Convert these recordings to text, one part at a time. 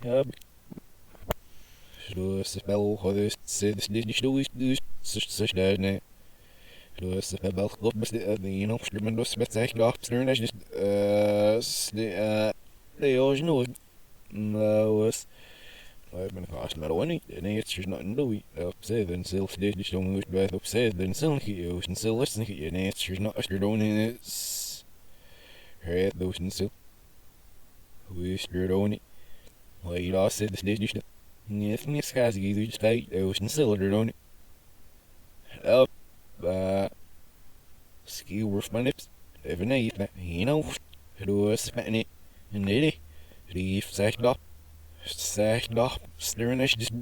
Ja, du hast spel hodis dit so schnell ne. Du hast spel gut bist die noch stimmen das mit sich noch stern ist die hoje no was ik ben vast maar wanneer nee het is not no op ze dan zelf dit is dan moet bij op ze dan zelf je en zelf is niet nee het is not als je doen is het dus niet zo hoe is je doen Well, you lost it, this dish. Yes, Miss Cassie, you just fight, ocean cylinder, don't it? Up, ski roof my lips. Every night, you know, it was fatting it. And did it? Leave, sacked up, staring at just.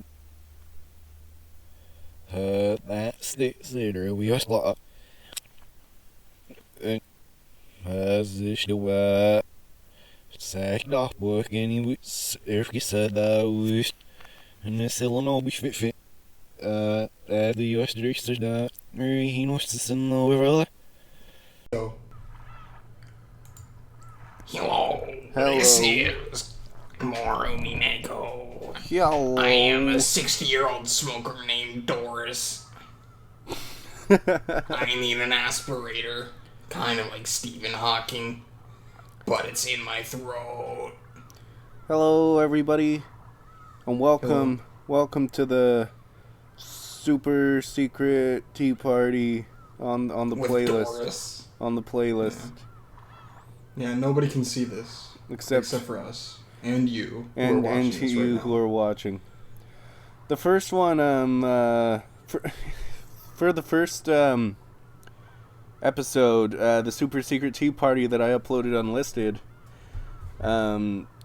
That's there, we are slot. As this, Sacked off working with Erfke said was and this Illinois fit the US director that he wants to send over Hello. Hello. Hello. This is more Umineko. Hello. I am a 60-year-old smoker named Doris. I need an aspirator, kind of like Stephen Hawking, but it's in my throat. Hello, everybody, and welcome to the super secret tea party on the With playlist. Doris. On the playlist, Yeah, nobody can see this except for us and you, and who are watching this you right now. who are watching. The first one, for the first episode, the super secret tea party that I uploaded unlisted,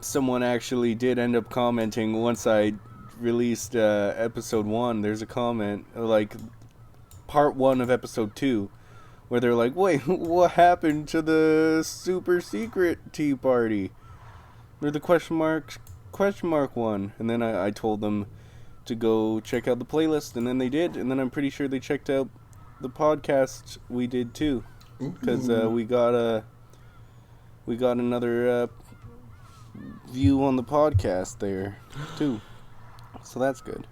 someone actually did end up commenting once I released episode 1. There's a comment, like part 1 of episode 2, where they're like, wait, what happened to the super secret tea party? Or the question mark one. And then I told them to go check out the playlist, and then they did, and then I'm pretty sure they checked out the podcast we did too, because we got another view on the podcast there too, so that's good.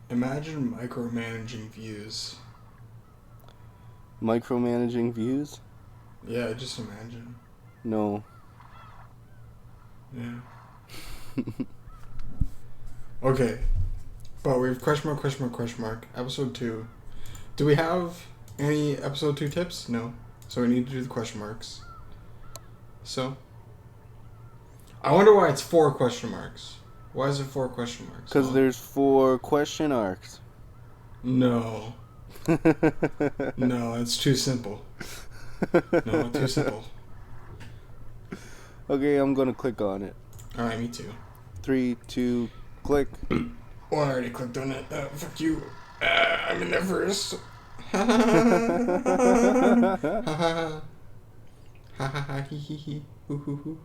Imagine micromanaging views. Micromanaging views? Yeah, just imagine. No. Yeah. Okay. But we have question mark, episode 2. Do we have any episode 2 tips? No. So we need to do the question marks. So. I wonder why it's 4 question marks. Why is it 4 question marks? Because there's 4 question arcs. No. No, it's too simple. No, too simple. Okay, I'm gonna click on it. Alright, me too. 3, 2, click. Oh, I already clicked on it. Fuck you. I'm in there first. Ha ha ha hee hee hee. Hoo hoo hoo.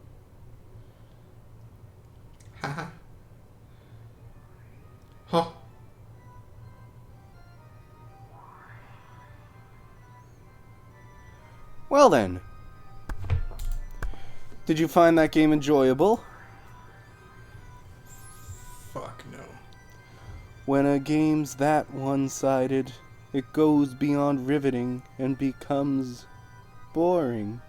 Ha ha. Huh. Well then. Did you find that game enjoyable? Fuck no. When a game's that one-sided, it goes beyond riveting and becomes boring.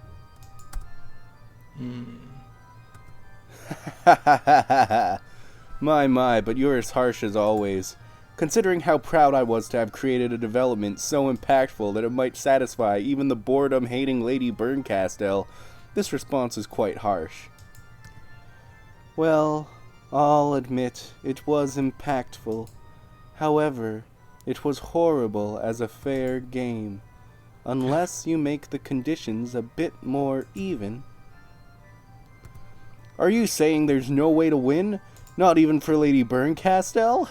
My, but you're as harsh as always. Considering how proud I was to have created a development so impactful that it might satisfy even the boredom-hating Lady Berncastel, this response is quite harsh. Well, I'll admit it was impactful. However, it was horrible as a fair game, unless you make the conditions a bit more even. Are you saying there's no way to win? Not even for Lady Berncastel?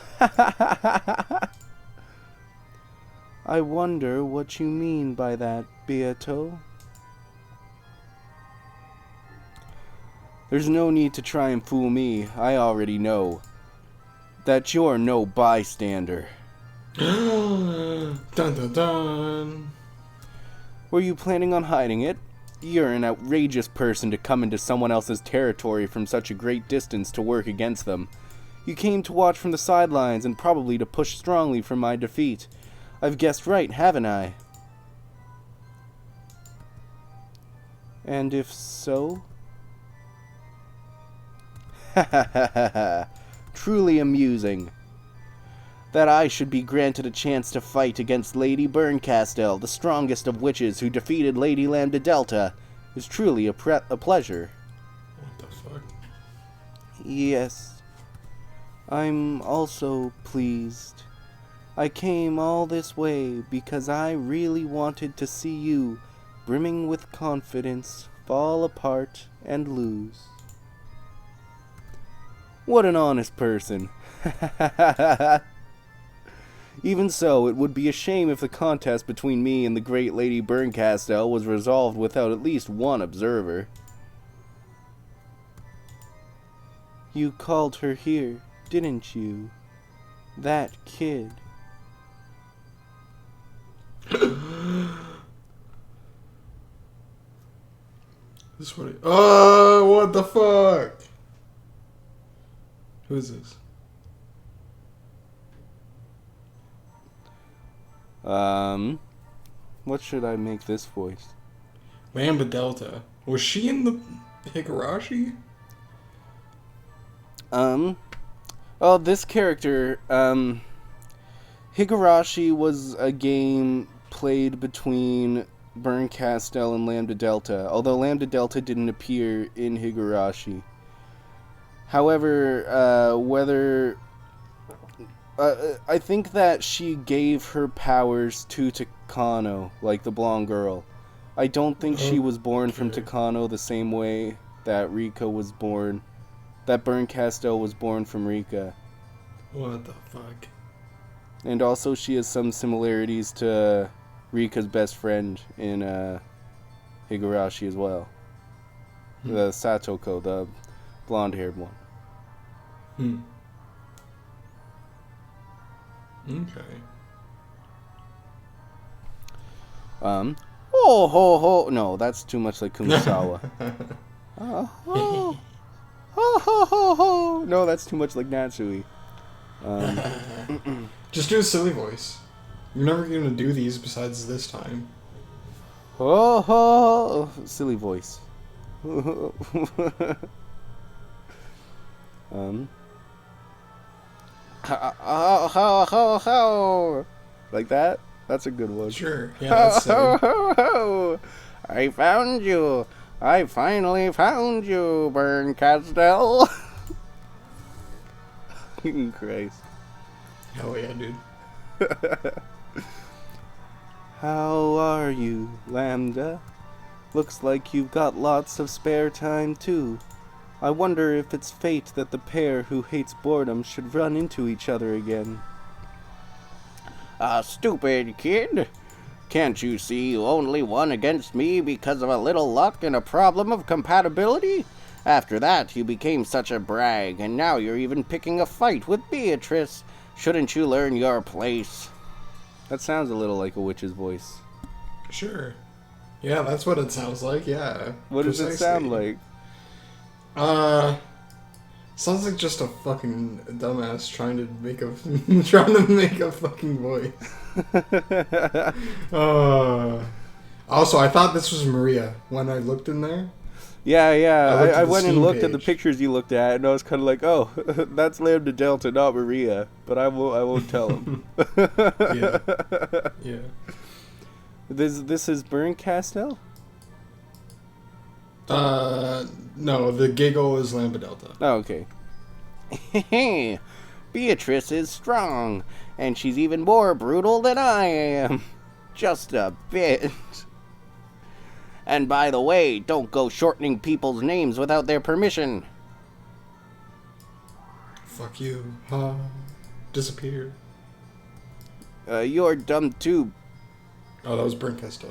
I wonder what you mean by that, Beato. There's no need to try and fool me. I already know that you're no bystander. Dun dun dun. Were you planning on hiding it? You're an outrageous person to come into someone else's territory from such a great distance to work against them. You came to watch from the sidelines and probably to push strongly for my defeat. I've guessed right, haven't I? And if so? Ha ha ha ha ha. Truly amusing. That I should be granted a chance to fight against Lady Berncastel, the strongest of witches who defeated Lady Lambda Delta, is truly a pleasure. What the fuck? Yes. I'm also pleased. I came all this way because I really wanted to see you, brimming with confidence, fall apart and lose. What an honest person. Even so, it would be a shame if the contest between me and the great Lady Berncastel was resolved without at least one observer. You called her here, didn't you? That kid. This what? Oh, what the fuck? Who is this? What should I make this voice? Lambda Delta. Was she in the Higurashi? Oh, this character, Higurashi was a game played between Berncastel and Lambda Delta, although Lambda Delta didn't appear in Higurashi. However, I think that she gave her powers to Takano, like the blonde girl. I don't think she was born from Takano the same way that Rika was born. That Berncastel was born from Rika. What the fuck? And also she has some similarities to Rika's best friend in Higurashi as well. The Satoko, the blonde-haired one. Okay. Oh ho ho! No, that's too much like Kumasawa. Oh ho ho ho ho! No, that's too much like Natsui. Just do a silly voice. You're never gonna do these besides this time. Ho ho! Silly voice. Ho ho ho ho! Like that? That's a good one. Sure. Yeah, that's silly. Ho, ho. I found you. I finally found you, Berncastel. Christ. Hell yeah, dude. How are you, Lambda? Looks like you've got lots of spare time, too. I wonder if it's fate that the pair who hates boredom should run into each other again. Stupid kid. Can't you see you only won against me because of a little luck and a problem of compatibility? After that, you became such a brag, and now you're even picking a fight with Beatrice. Shouldn't you learn your place? That sounds a little like a witch's voice. Sure. Yeah, that's what it sounds like, yeah. What does it sound like? Sounds like just a fucking dumbass trying to make a fucking voice. Also, I thought this was Maria when I looked in there. Yeah. I went and Steam looked at the page. pictures you looked at, and I was kind of like, oh, that's Lambda Delta, not Maria. But I won't tell him. Yeah. This is Berncastel? No, the giggle is Lambda Delta. Oh, okay. Beatrice is strong, and she's even more brutal than I am. Just a bit. And by the way, don't go shortening people's names without their permission. Fuck you. Disappeared. You're dumb too. Oh, that was Berncastel.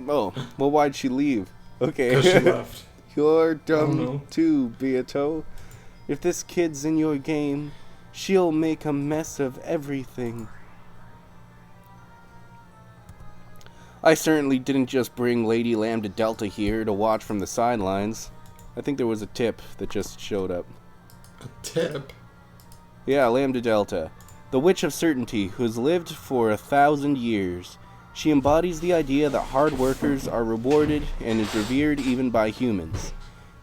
Oh, well, why'd she leave? Okay. Because she left. You're I don't know. dumb too, Beato. If this kid's in your game, she'll make a mess of everything. I certainly didn't just bring Lady Lambda Delta here to watch from the sidelines. I think there was a tip that just showed up. A tip? Yeah, Lambda Delta. The Witch of Certainty, who has lived for 1,000 years. She embodies the idea that hard workers are rewarded and is revered even by humans.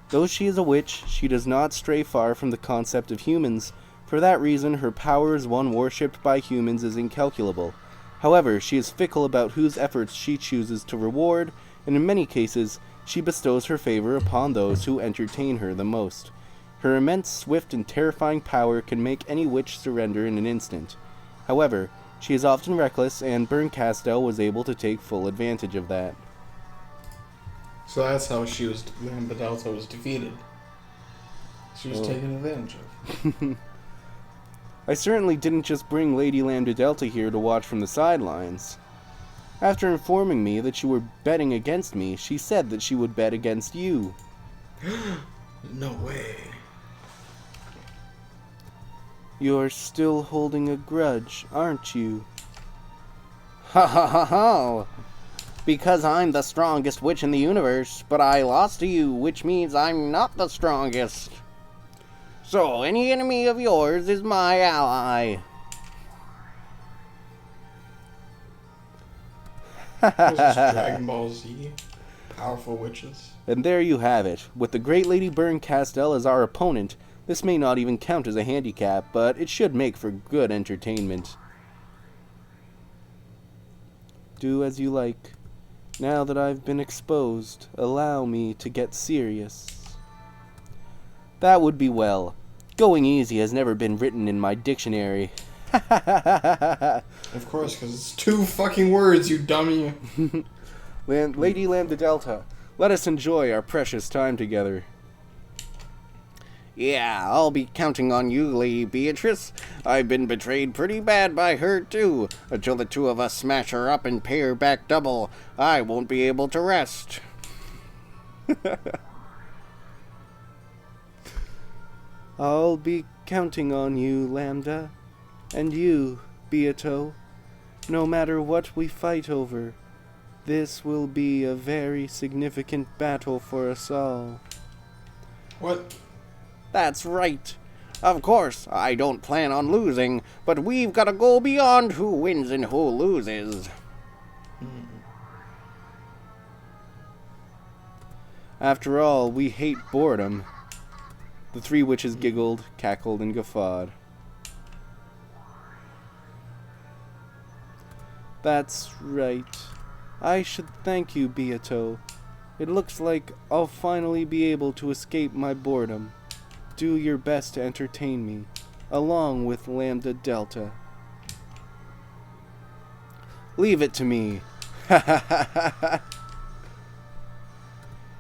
Though she is a witch, she does not stray far from the concept of humans. For that reason, her power as one worshipped by humans is incalculable. However, she is fickle about whose efforts she chooses to reward, and in many cases, she bestows her favor upon those who entertain her the most. Her immense, swift, and terrifying power can make any witch surrender in an instant. However, she is often reckless, and Berncastel was able to take full advantage of that. So that's how Lambda Delta was defeated. She was taken advantage of. I certainly didn't just bring Lady Lambda Delta here to watch from the sidelines. After informing me that you were betting against me, she said that she would bet against you. No way. You're still holding a grudge, aren't you? Ha ha ha ha! Because I'm the strongest witch in the universe, but I lost to you, which means I'm not the strongest. So, any enemy of yours is my ally. This is Dragon Ball Z. Powerful witches. And there you have it. With the great Lady Berncastel as our opponent, this may not even count as a handicap, but it should make for good entertainment. Do as you like. Now that I've been exposed, allow me to get serious. That would be well. Going easy has never been written in my dictionary. Of course, because it's 2 fucking words, you dummy. Lady Lambda Delta, let us enjoy our precious time together. Yeah, I'll be counting on you, Lady Beatrice. I've been betrayed pretty bad by her, too. Until the two of us smash her up and pay her back double, I won't be able to rest. I'll be counting on you, Lambda. And you, Beato. No matter what we fight over, this will be a very significant battle for us all. What? That's right. Of course, I don't plan on losing, but we've got to go beyond who wins and who loses. After all, we hate boredom. The 3 witches giggled, cackled, and guffawed. That's right. I should thank you, Beato. It looks like I'll finally be able to escape my boredom. Do your best to entertain me, along with Lambda Delta. Leave it to me.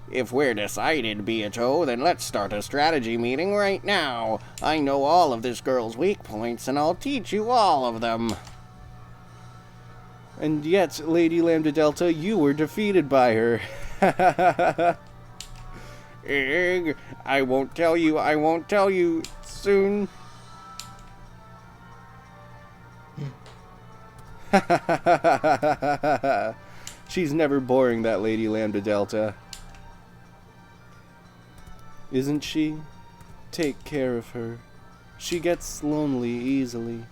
If we're decided, Beato, then let's start a strategy meeting right now. I know all of this girl's weak points, and I'll teach you all of them. And yet, Lady Lambda Delta, you were defeated by her. Egg, I won't tell you soon. She's never boring, that Lady Lambda Delta. Isn't she? Take care of her. She gets lonely easily.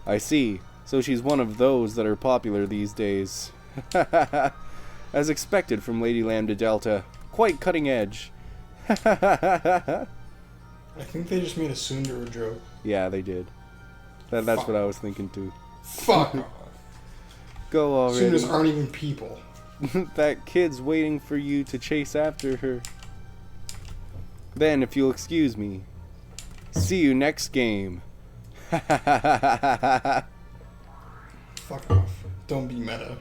I see. So she's one of those that are popular these days. As expected from Lady Lambda Delta. Quite cutting edge. I think they just made a Sundara joke. Yeah, they did. That's what I was thinking too. Fuck off. Go already. Sundaras aren't even people. That kid's waiting for you to chase after her. Then, if you'll excuse me, see you next game. Fuck off. Don't be meta.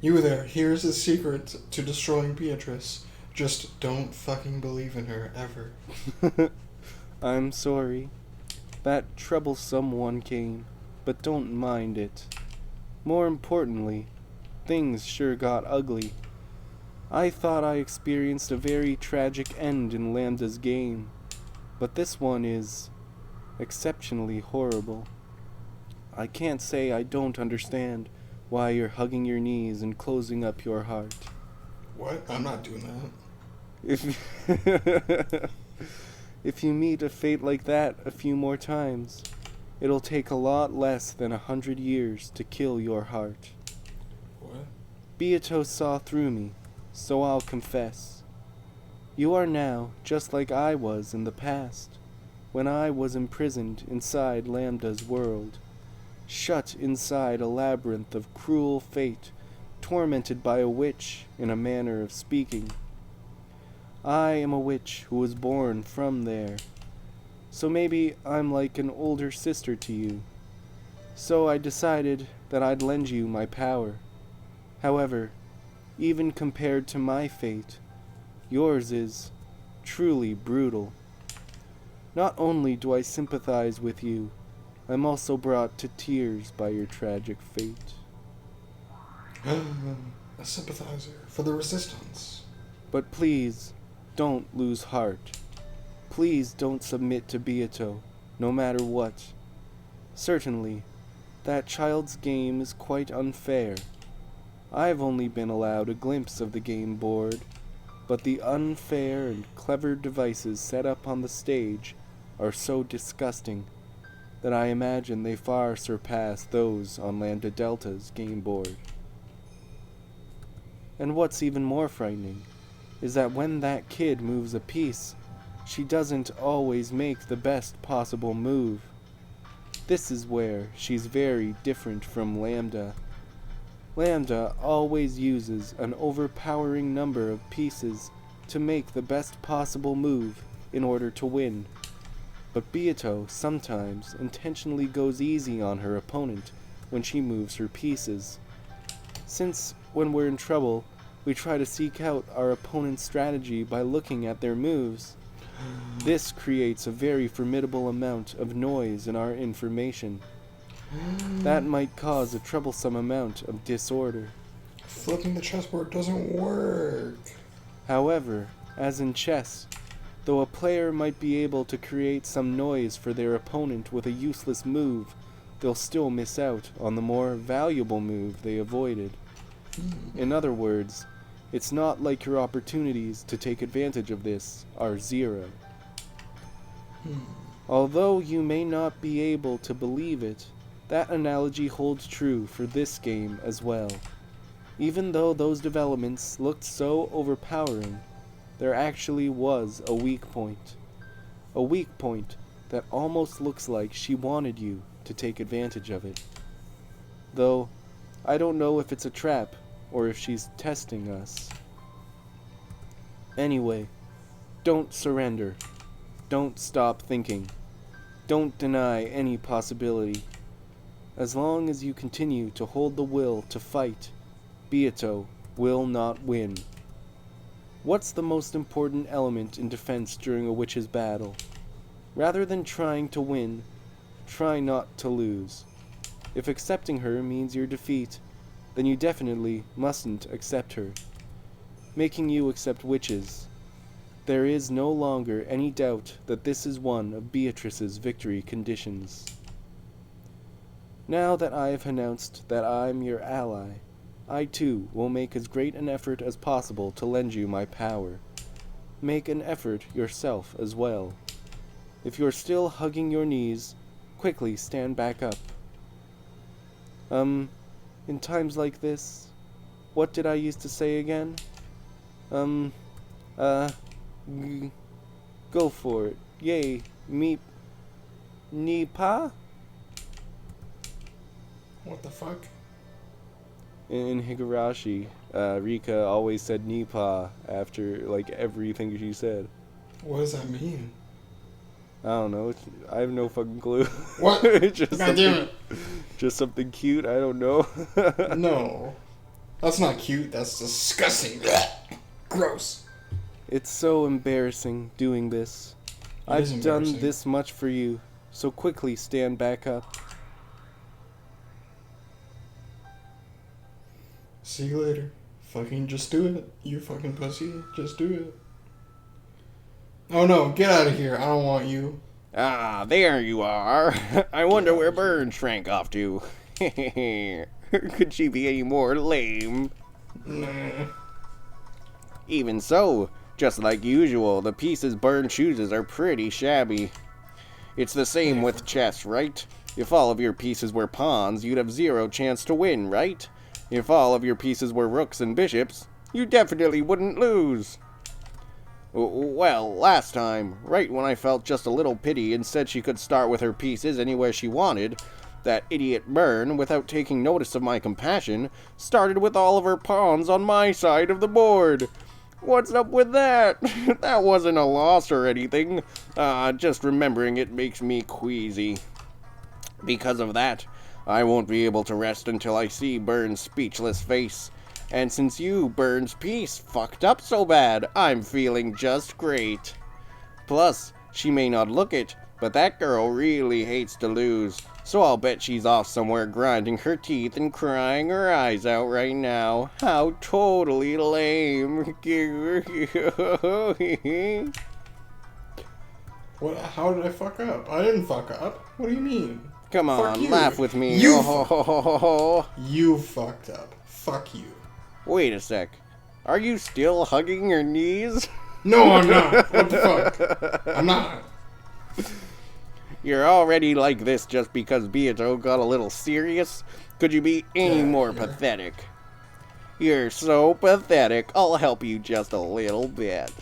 You there, here's the secret to destroying Beatrice. Just don't fucking believe in her, ever. I'm sorry. That troublesome one came, but don't mind it. More importantly, things sure got ugly. I thought I experienced a very tragic end in Lambda's game, but this one is exceptionally horrible. I can't say I don't understand why you're hugging your knees and closing up your heart. What? I'm not doing that. If if you meet a fate like that a few more times, it'll take a lot less than 100 years to kill your heart. What? Beato saw through me, so I'll confess. You are now just like I was in the past, when I was imprisoned inside Lambda's world, shut inside a labyrinth of cruel fate, tormented by a witch, in a manner of speaking. I am a witch who was born from there, so maybe I'm like an older sister to you. So I decided that I'd lend you my power. However, even compared to my fate, yours is truly brutal. Not only do I sympathize with you, I'm also brought to tears by your tragic fate. A sympathizer for the resistance. But please, don't lose heart. Please don't submit to Beato, no matter what. Certainly, that child's game is quite unfair. I've only been allowed a glimpse of the game board, but the unfair and clever devices set up on the stage are so disgusting that I imagine they far surpass those on Lambda Delta's game board. And what's even more frightening is that when that kid moves a piece, she doesn't always make the best possible move. This is where she's very different from Lambda. Lambda always uses an overpowering number of pieces to make the best possible move in order to win. But Beato sometimes intentionally goes easy on her opponent when she moves her pieces. Since when we're in trouble, we try to seek out our opponent's strategy by looking at their moves. This creates a very formidable amount of noise in our information. That might cause a troublesome amount of disorder. Flipping the chessboard doesn't work. However, as in chess, though a player might be able to create some noise for their opponent with a useless move, they'll still miss out on the more valuable move they avoided. In other words, it's not like your opportunities to take advantage of this are zero. Although you may not be able to believe it, that analogy holds true for this game as well. Even though those developments looked so overpowering, there actually was a weak point. A weak point that almost looks like she wanted you to take advantage of it. Though, I don't know if it's a trap or if she's testing us. Anyway, don't surrender. Don't stop thinking. Don't deny any possibility. As long as you continue to hold the will to fight, Beato will not win. What's the most important element in defense during a witch's battle? Rather than trying to win, try not to lose. If accepting her means your defeat, then you definitely mustn't accept her. Making you accept witches. There is no longer any doubt that this is one of Beatrice's victory conditions. Now that I have announced that I'm your ally, I too will make as great an effort as possible to lend you my power. Make an effort yourself as well. If you're still hugging your knees, quickly stand back up. In times like this, what did I used to say again? Go for it. Yay, Nipa? What the fuck? In Higurashi, Rika always said Nipa after, like, everything she said. What does that mean? I don't know. I have no fucking clue. What? Just God damn it. Just something cute. I don't know. No. That's not cute. That's disgusting. Gross. It's so embarrassing doing this. It is I've done embarrassing. this much for you, so quickly stand back up. See you later. Fucking just do it. You fucking pussy. Just do it. Oh no, get out of here. I don't want you. Ah, there you are. I wonder where Burn shrank off to. Could she be any more lame? Nah. Even so, Just like usual, the pieces Burn chooses are pretty shabby. It's the same with chess, right? If all of your pieces were pawns, you'd have zero chance to win, right? If all of your pieces were rooks and bishops, you definitely wouldn't lose. Well, last time, right when I felt just a little pity and said she could start with her pieces anywhere she wanted, that idiot Burn, without taking notice of my compassion, started with all of her pawns on my side of the board. What's up with that? That wasn't a loss or anything. Just remembering it makes me queasy. Because of that, I won't be able to rest until I see Burn's speechless face. And since you, Burn's piece, fucked up so bad, I'm feeling just great. Plus, she may not look it, but that girl really hates to lose. So I'll bet she's off somewhere grinding her teeth and crying her eyes out right now. How totally lame. What? How did I fuck up? I didn't fuck up. What do you mean? Come on, laugh with me. You fucked up. Fuck you. Wait a sec. Are you still hugging your knees? No, I'm not. What the fuck? I'm not. You're already like this just because Beato got a little serious? Could you be any more pathetic? You're so pathetic, I'll help you just a little bit.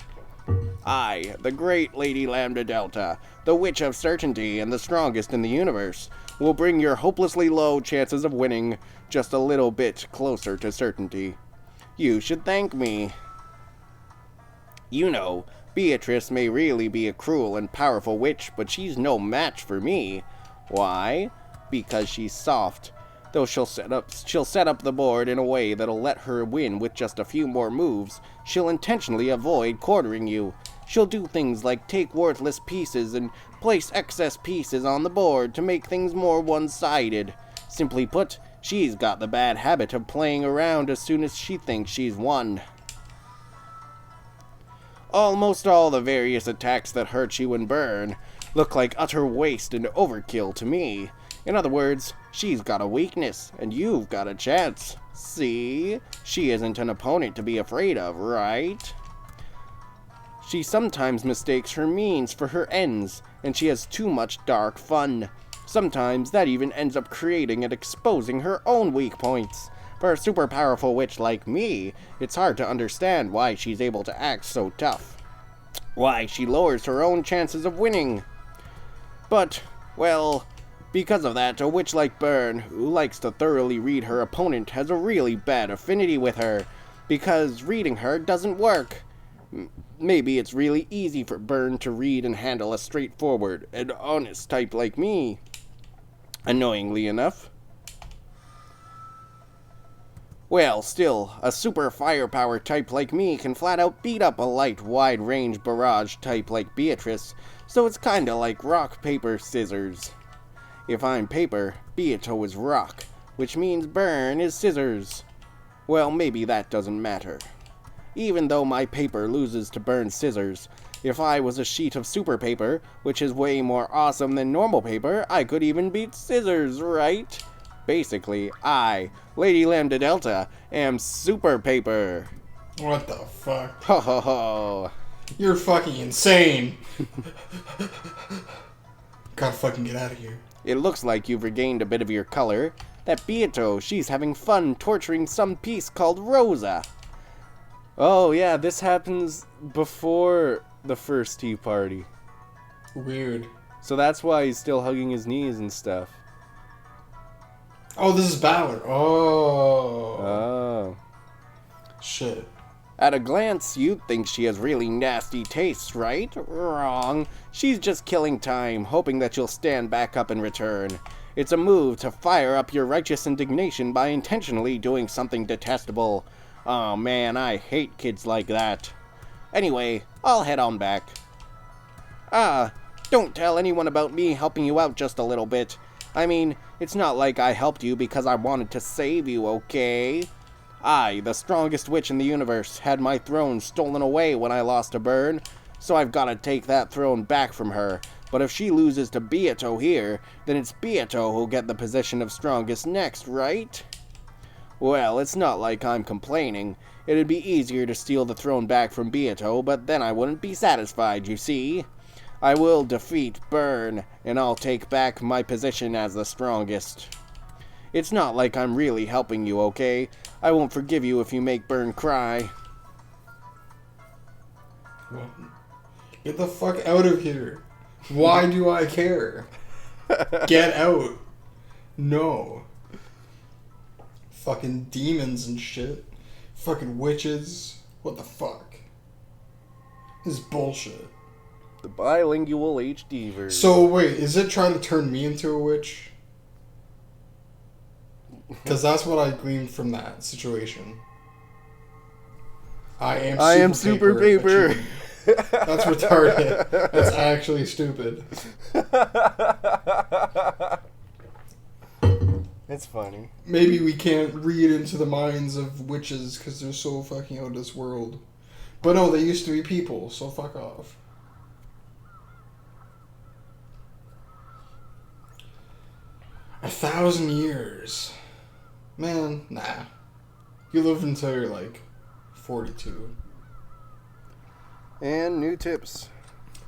I, the great Lady Lambda Delta, the Witch of Certainty and the strongest in the universe, will bring your hopelessly low chances of winning just a little bit closer to certainty. You should thank me. You know, Beatrice may really be a cruel and powerful witch, but she's no match for me. Why? Because she's soft. Though she'll set up the board in a way that'll let her win with just a few more moves, she'll intentionally avoid cornering you. She'll do things like take worthless pieces and place excess pieces on the board to make things more one-sided. Simply put, she's got the bad habit of playing around as soon as she thinks she's won. Almost all the various attacks that hurt you and Burn look like utter waste and overkill to me. In other words, she's got a weakness, and you've got a chance. See? She isn't an opponent to be afraid of, right? She sometimes mistakes her means for her ends, and she has too much dark fun. Sometimes that even ends up creating and exposing her own weak points. For a super powerful witch like me, it's hard to understand why she's able to act so tough. Why she lowers her own chances of winning. But, well, because of that, a witch like Burn, who likes to thoroughly read her opponent, has a really bad affinity with her, because reading her doesn't work. Maybe it's really easy for Burn to read and handle a straightforward and honest type like me. Annoyingly enough. Well, still, a super firepower type like me can flat out beat up a light, wide-range barrage type like Beatrice, so it's kinda like rock, paper, scissors. If I'm paper, Beato is rock, which means Burn is scissors. Well, maybe that doesn't matter. Even though my paper loses to Burn scissors, if I was a sheet of super paper, which is way more awesome than normal paper, I could even beat scissors, right? Basically, I, Lady Lambda Delta, am super paper. What the fuck? Ho ho ho. You're fucking insane. Gotta fucking get out of here. It looks like you've regained a bit of your color. That Beato, she's having fun torturing some piece called Rosa. Oh yeah, this happens before the first tea party. Weird. So that's why he's still hugging his knees and stuff. Oh, this is Ballard. Oh. Oh. Shit. At a glance, you'd think she has really nasty tastes, right? Wrong. She's just killing time, hoping that you'll stand back up in return. It's a move to fire up your righteous indignation by intentionally doing something detestable. Oh man, I hate kids like that. Anyway, I'll head on back. Don't tell anyone about me helping you out just a little bit. I mean, it's not like I helped you because I wanted to save you, okay? I, the strongest witch in the universe, had my throne stolen away when I lost to Burn, so I've got to take that throne back from her. But if she loses to Beato here, then it's Beato who'll get the position of strongest next, right? Well, it's not like I'm complaining. It'd be easier to steal the throne back from Beato, but then I wouldn't be satisfied, you see. I will defeat Byrne, and I'll take back my position as the strongest. It's not like I'm really helping you, okay? I won't forgive you if you make Byrne cry. What? Get the fuck out of here. Why do I care? Get out. No. Fucking demons and shit. Fucking witches. What the fuck? This is bullshit. The bilingual HD version. So, wait, is it trying to turn me into a witch? Because that's what I gleaned from that situation. I am super paper. That's retarded. That's actually stupid. It's funny. Maybe we can't read into the minds of witches because they're so fucking out of this world. But no, they used to be people, so fuck off. A 1,000 years. Man, nah. You live until you're like 42. And new tips.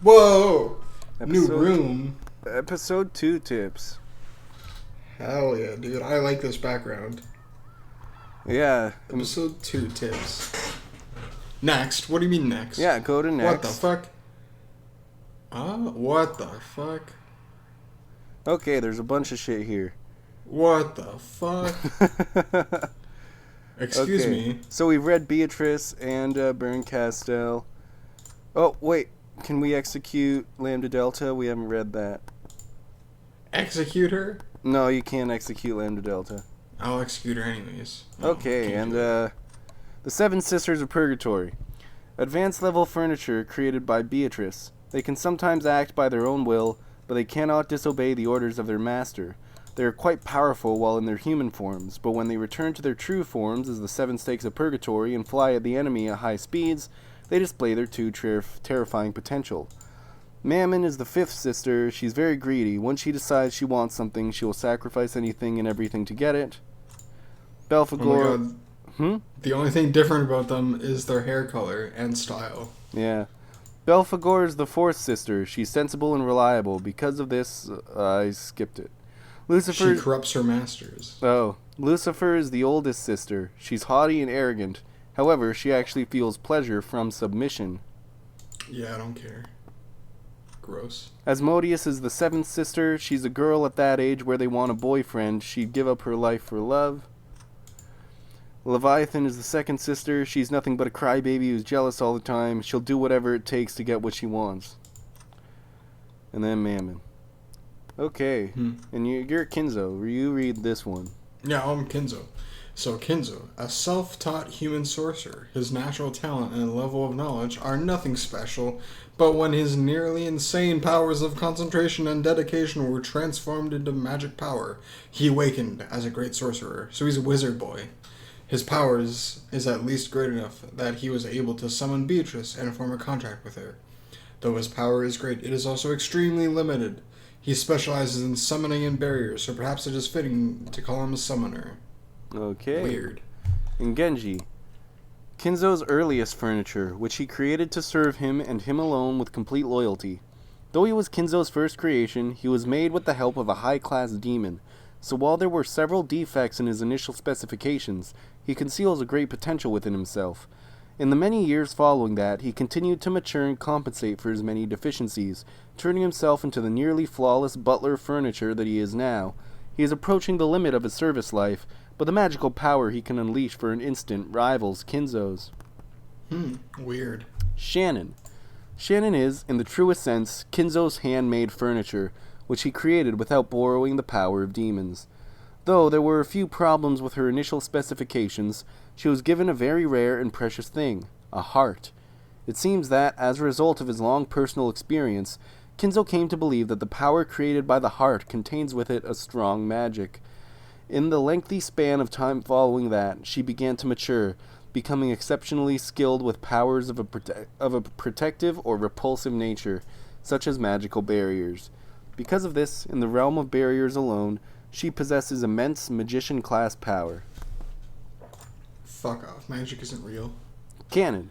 Whoa! New Episode- room. Episode 2 tips. Hell yeah, dude. I like this background. Yeah. Episode 2 tips. Next. What do you mean next? Yeah, go to next. What the fuck? What the fuck? Okay, there's a bunch of shit here. What the fuck? Excuse me. So we've read Beatrice and Byrne Castell. Oh, wait. Can we execute Lambda Delta? We haven't read that. Execute her? No, you can't execute Lambda Delta. I'll execute her anyways. No, Okay, can't and do it. the Seven Sisters of Purgatory. Advanced level furniture created by Beatrice. They can sometimes act by their own will, but they cannot disobey the orders of their master. They are quite powerful while in their human forms, but when they return to their true forms as the Seven Stakes of Purgatory and fly at the enemy at high speeds, they display their terrifying potential. Mammon is the fifth sister. She's very greedy. Once she decides she wants something, she will sacrifice anything and everything to get it. Oh Belphegor... my god. The only thing different about them is their hair color and style. Yeah. Belphegor is the fourth sister. She's sensible and reliable. Because of this, I skipped it. Lucifer... She corrupts her masters. Oh. Lucifer is the oldest sister. She's haughty and arrogant. However, she actually feels pleasure from submission. Yeah, I don't care. Gross. Asmodeus is the seventh sister. She's a girl at that age where they want a boyfriend. She'd give up her life for love. Leviathan is the second sister. She's nothing but a crybaby who's jealous all the time. She'll do whatever it takes to get what she wants. And then Mammon. Okay. And you're Kinzo. You read this one. Yeah, I'm Kinzo. So Kinzo, a self-taught human sorcerer, his natural talent and level of knowledge are nothing special, but when his nearly insane powers of concentration and dedication were transformed into magic power, he awakened as a great sorcerer. So he's a wizard boy. His powers is at least great enough that he was able to summon Beatrice and form a contract with her. Though his power is great, it is also extremely limited. He specializes in summoning and barriers, so perhaps it is fitting to call him a summoner. Okay. Weird. And Genji. Kinzo's earliest furniture, which he created to serve him and him alone with complete loyalty. Though he was Kinzo's first creation, he was made with the help of a high-class demon, so while there were several defects in his initial specifications, he conceals a great potential within himself. In the many years following that, he continued to mature and compensate for his many deficiencies, turning himself into the nearly flawless butler furniture that he is now. He is approaching the limit of his service life, but the magical power he can unleash for an instant rivals Kinzo's. Weird. Shannon. Shannon is, in the truest sense, Kinzo's handmade furniture, which he created without borrowing the power of demons. Though there were a few problems with her initial specifications, she was given a very rare and precious thing, a heart. It seems that, as a result of his long personal experience, Kinzo came to believe that the power created by the heart contains with it a strong magic. In the lengthy span of time following that, she began to mature, becoming exceptionally skilled with powers of a protective or repulsive nature, such as magical barriers. Because of this, in the realm of barriers alone, she possesses immense magician-class power. Fuck off. Magic isn't real. Canon.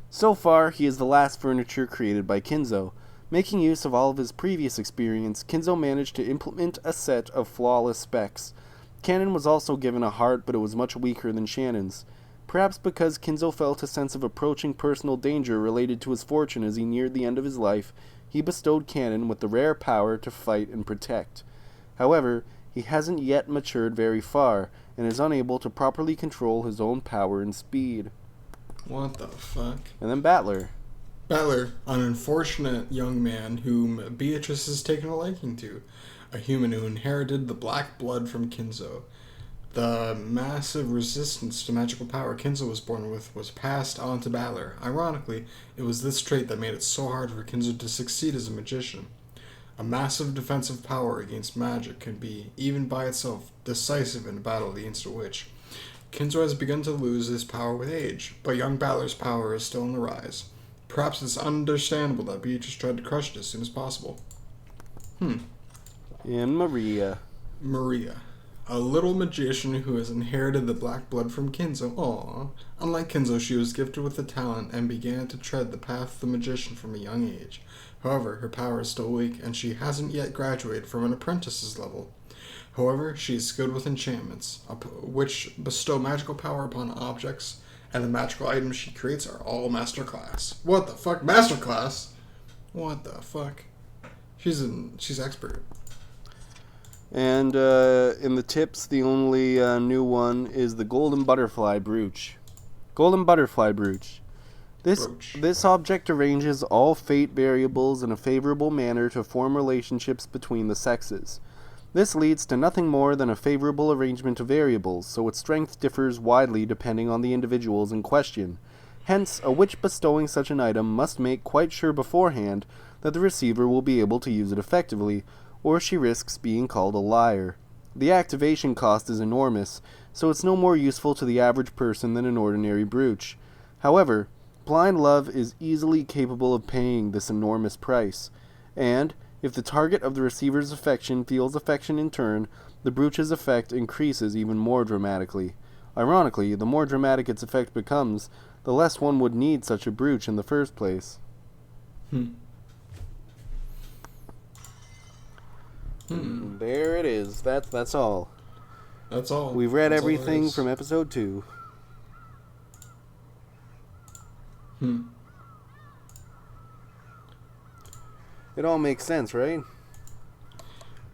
So far, he is the last furniture created by Kinzo. Making use of all of his previous experience, Kinzo managed to implement a set of flawless specs. Canon was also given a heart, but it was much weaker than Shannon's. Perhaps because Kinzo felt a sense of approaching personal danger related to his fortune as he neared the end of his life, he bestowed Canon with the rare power to fight and protect. However, he hasn't yet matured very far, and is unable to properly control his own power and speed. What the fuck? And then Battler. Battler, an unfortunate young man whom Beatrice has taken a liking to. A human who inherited the black blood from Kinzo. The massive resistance to magical power Kinzo was born with was passed on to Battler. Ironically, it was this trait that made it so hard for Kinzo to succeed as a magician. A massive defensive power against magic can be, even by itself, decisive in a battle against a witch. Kinzo has begun to lose his power with age, but young Battler's power is still on the rise. Perhaps it's understandable that Beatrice tried to crush it as soon as possible. And Maria. Maria, a little magician who has inherited the black blood from Kinzo. Aww. Unlike Kinzo, she was gifted with the talent and began to tread the path of the magician from a young age. However, her power is still weak, and she hasn't yet graduated from an apprentice's level. However, she is good with enchantments, which bestow magical power upon objects, and the magical items she creates are all masterclass. What the fuck? Masterclass? What the fuck? She's expert. And in the tips, the only new one is the Golden Butterfly Brooch. Golden Butterfly Brooch. This object arranges all fate variables in a favorable manner to form relationships between the sexes. This leads to nothing more than a favorable arrangement of variables, so its strength differs widely depending on the individuals in question. Hence, a witch bestowing such an item must make quite sure beforehand that the receiver will be able to use it effectively, or she risks being called a liar. The activation cost is enormous, so it's no more useful to the average person than an ordinary brooch. However, blind love is easily capable of paying this enormous price, and, if the target of the receiver's affection feels affection in turn, the brooch's effect increases even more dramatically. Ironically, the more dramatic its effect becomes, the less one would need such a brooch in the first place. There it is. That's all. That's all. We've read That's all everything there is. from episode 2. It all makes sense, right?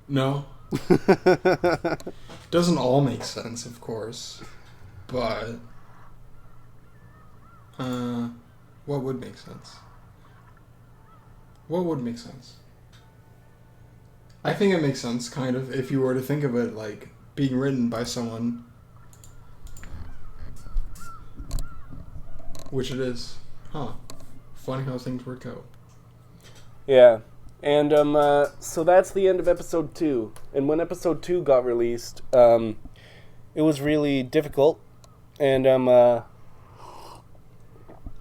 No. Doesn't all make sense, of course. But what would make sense? What would make sense? I think it makes sense, kind of, if you were to think of it like being written by someone, which it is. Huh. Funny how things work out. Yeah. And so that's the end of episode 2. And when episode 2 got released, it was really difficult. And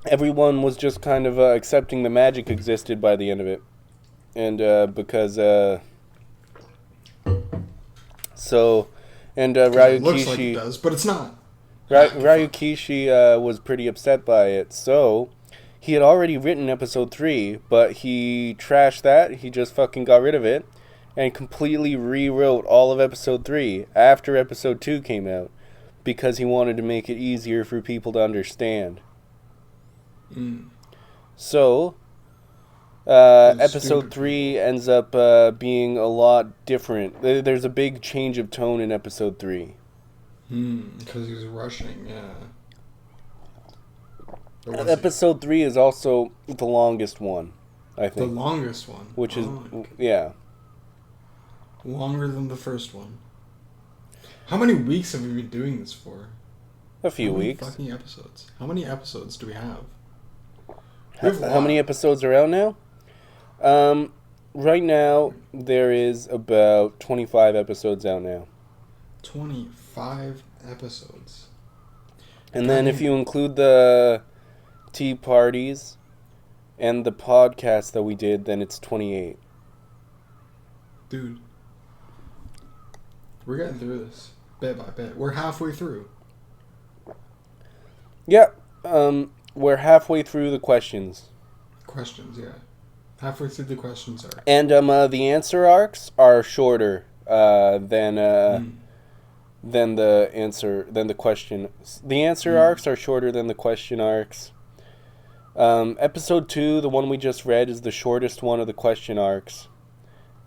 everyone was just kind of accepting the magic existed by the end of it. And because It looks like it does, but it's not. Ryukishi was pretty upset by it, so he had already written episode 3, but he trashed that. He just fucking got rid of it and completely rewrote all of episode 3 after episode 2 came out because he wanted to make it easier for people to understand. So, episode 3 ends up being a lot different. There's a big change of tone in episode 3. Because he was rushing, yeah. Episode 3 is also the longest one, I think. The longest one? Which is, yeah. Longer than the first one. How many weeks have we been doing this for? A few weeks. How many fucking episodes? How many episodes do we have? How many episodes are out now? Right now, there is about 25 episodes out now. 25 episodes. And then if you include the tea parties and the podcast that we did, then it's 28. Dude. We're getting through this. Bit by bit. We're halfway through. Yeah. We're halfway through the questions. Questions, yeah. Halfway through the questions are. And the answer arcs are shorter than the question. The answer arcs are shorter than the question arcs. Episode 2, the one we just read, is the shortest one of the question arcs.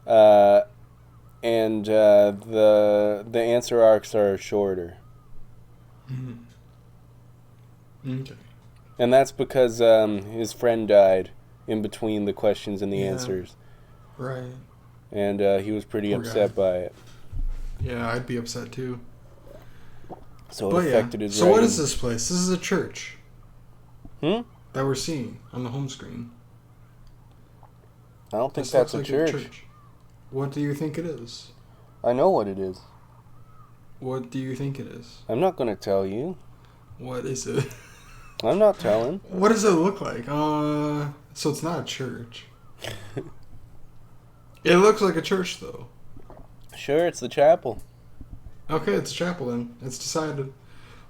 And the answer arcs are shorter. Okay. And that's because his friend died in between the questions and the answers. Right. And he was pretty Poor upset by it. Yeah, I'd be upset too. So it affected his So writing. what is this place? This is a church. Hmm? That we're seeing on the home screen. I don't think This that's a looks like church. What do you think it is? I know what it is. What do you think it is? I'm not going to tell you. What is it? I'm not telling. What does it look like? So it's not a church. It looks like a church though. Sure, it's the chapel. Okay, it's a chapel then. It's decided.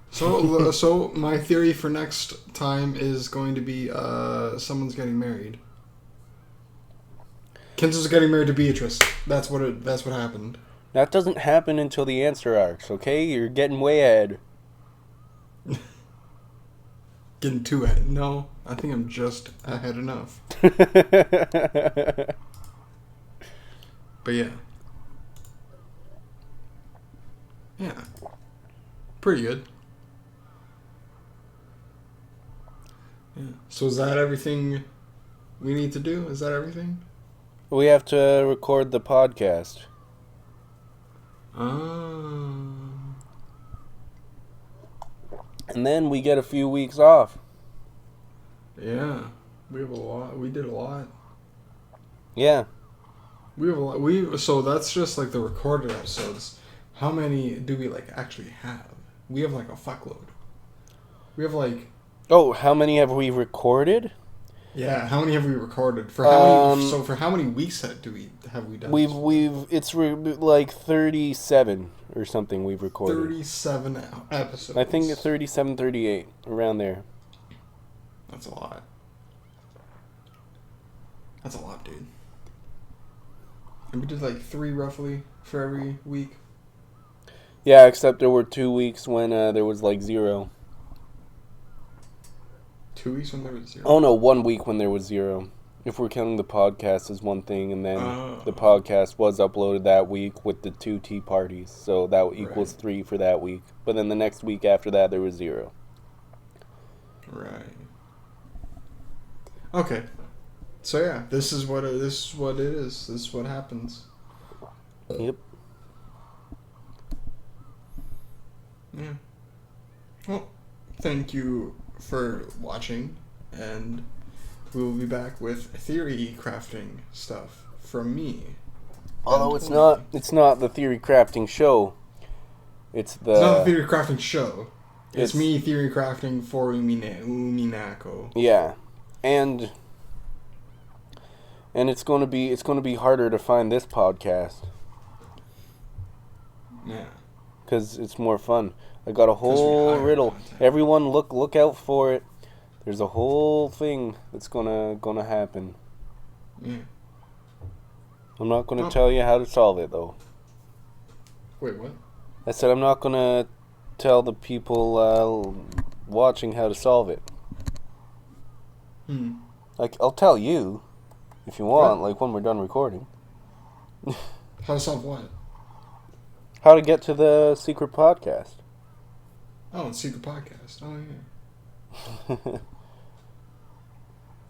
So, so my theory for next time is going to be someone's getting married. Kinzo's getting married to Beatrice. That's what happened. That doesn't happen until the answer arcs, okay? You're getting way ahead. Getting too ahead. No, I think I'm just ahead enough. But yeah. Yeah. Pretty good. Yeah. So is that everything we need to do? Is that everything? We have to record the podcast. And then we get a few weeks off. Yeah. We have a lot. We did a lot. Yeah. We have a lot. So that's just like the recorded episodes. How many do we like actually have? We have like a fuckload. We have like. Oh, how many have we recorded? Yeah, how many have we recorded? For how many? So for how many weeks have we done? It's like 37 or something we've recorded. 37 episodes. I think 37, 38, around there. That's a lot. That's a lot, dude. And we did like 3 roughly for every week. Yeah, except there were 2 weeks when there was like 0. 2 weeks when there was 0? Oh no, 1 week when there was 0. If we're counting the podcast as one thing, and then the podcast was uploaded that week with the 2 tea parties, so that equals 3 for that week. But then the next week after that, there was 0. Right. Okay. So yeah, this is what it is. This is what happens. Yep. Yeah. Well, thank you for watching, and we will be back with theory crafting stuff from me. Although it's not the theory crafting show. It's not the theory crafting show. It's me theory crafting for Umineko. Yeah, and it's going to be harder to find this podcast. Yeah. Because it's more fun. I got a whole riddle. Content. Everyone, look out for it. There's a whole thing that's gonna happen. Yeah. I'm not gonna tell you how to solve it though. Wait, what? I said I'm not gonna tell the people watching how to solve it. Like, I'll tell you if you want. What? Like when we're done recording. How to solve what? How to get to the secret podcast. Oh, it's secret podcast. Oh yeah.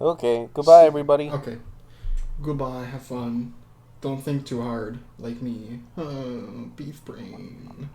Okay. Goodbye, everybody. Okay. Goodbye. Have fun. Don't think too hard, like me. Beef brain.